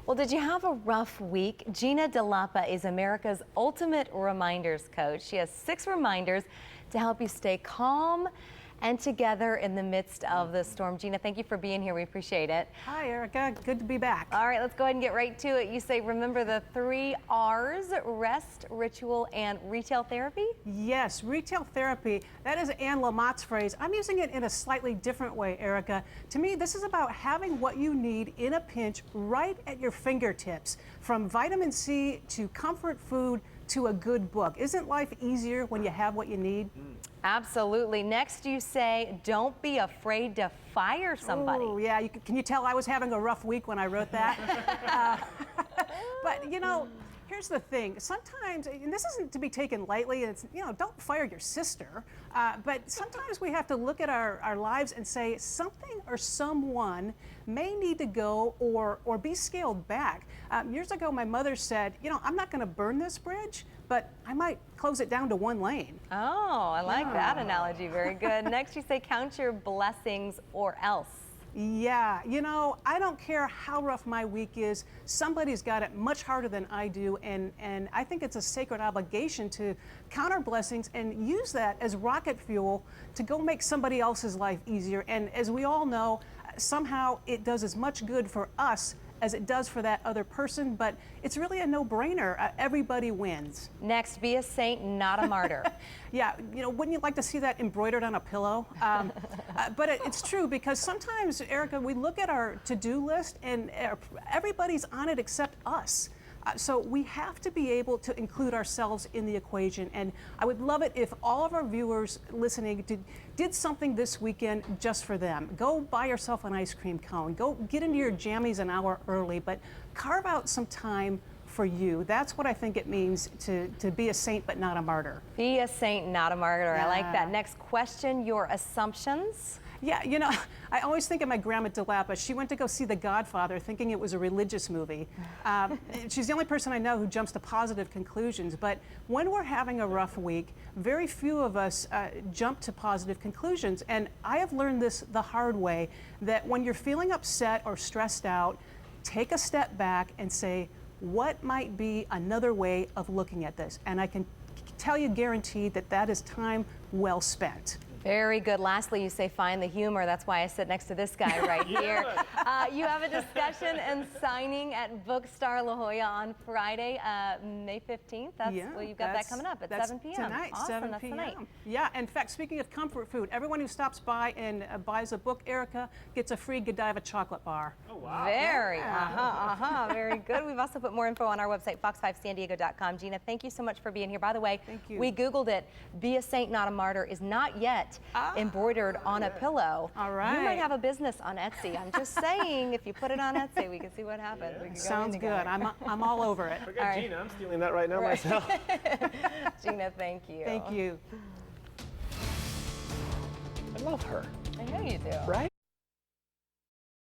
Well, did you have a rough week? Gina DeLappa is America's ultimate reminders coach. She has 6 reminders to help you stay calm and together in the midst of the storm. Gina, thank you for being here. We appreciate it. Hi, Erica. Good to be back. All right, let's go ahead and get right to it. You say, remember the 3 R's, rest, ritual, and retail therapy? Yes, retail therapy. That is Anne Lamott's phrase. I'm using it in a slightly different way, Erica. To me, this is about having what you need in a pinch right at your fingertips. From vitamin C to comfort food to a good book. Isn't life easier when you have what you need? Absolutely. Next, you say, don't be afraid to fire somebody. Oh, yeah. Can you tell I was having a rough week when I wrote that? But, you know, here's the thing. Sometimes, and this isn't to be taken lightly, it's, you know, don't fire your sister. But sometimes we have to look at our lives and say something or someone may need to go or be scaled back. Years ago, my mother said, you know, I'm not going to burn this bridge, but I might close it down to 1 lane. Oh, I like that analogy. Very good. Next, you say, count your blessings or else. Yeah, you know, I don't care how rough my week is. Somebody's got it much harder than I do, and I think it's a sacred obligation to count our blessings and use that as rocket fuel to go make somebody else's life easier. And as we all know, somehow it does as much good for us as it does for that other person, but it's really a no-brainer. Everybody wins. Next, be a saint, not a martyr. Yeah, you know, wouldn't you like to see that embroidered on a pillow? But it's true, because sometimes, Erica, we look at our to-do list and everybody's on it except us. So we have to be able to include ourselves in the equation, and I would love it if all of our viewers listening did something this weekend just for them. Go buy yourself an ice cream cone. Go get into your jammies an hour early, but carve out some time for you. That's what I think it means to be a saint but not a martyr. Be a saint, not a martyr. Yeah. I like that. Next, question your assumptions. Yeah, you know, I always think of my grandma DeLappa. She went to go see The Godfather thinking it was a religious movie. She's the only person I know who jumps to positive conclusions. But when we're having a rough week, very few of us jump to positive conclusions. And I have learned this the hard way, that when you're feeling upset or stressed out, take a step back and say, what might be another way of looking at this? And I can tell you guaranteed that that is time well spent. Very good. Lastly, you say find the humor. That's why I sit next to this guy right here. You have a discussion and signing at Bookstore La Jolla on Friday, May 15th. Well, you've got that coming up at 7 p.m. Tonight, awesome. 7 p.m. Tonight. Yeah, in fact, speaking of comfort food, everyone who stops by and buys a book, Erica, gets a free Godiva chocolate bar. Oh, wow. Very good. We've also put more info on our website, fox5sandiego.com. Gina, thank you so much for being here. By the way, thank you. We Googled it. Be a saint, not a martyr is not yet embroidered on a pillow. All right. You might have a business on Etsy. I'm just saying, if you put it on Etsy, we can see what happens. Yeah. Sounds good. I'm all over it. Forget right. Gina, I'm stealing that right now myself. Gina, thank you. Thank you. I love her. I know you do. Right?